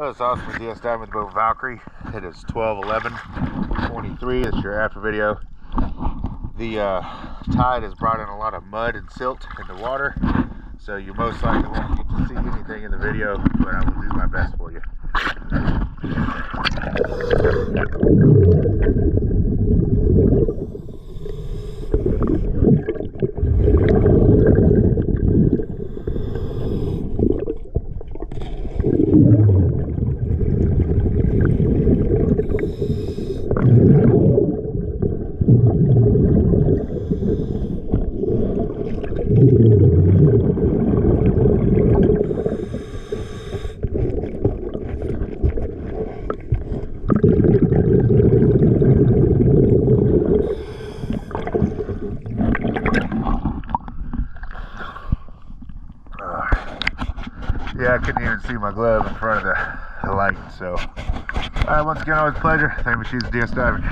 Oh, it's awesome. We're DS diving with the boat Valkerie. It is 12/11/23. It's your after video. The tide has brought in a lot of mud and silt in the water, so you most likely won't get to see anything in the video, but I will do my best for you. Yeah, I couldn't even see my glove in front of the light, so once again, always a pleasure. Thank you for choosing DS Diving.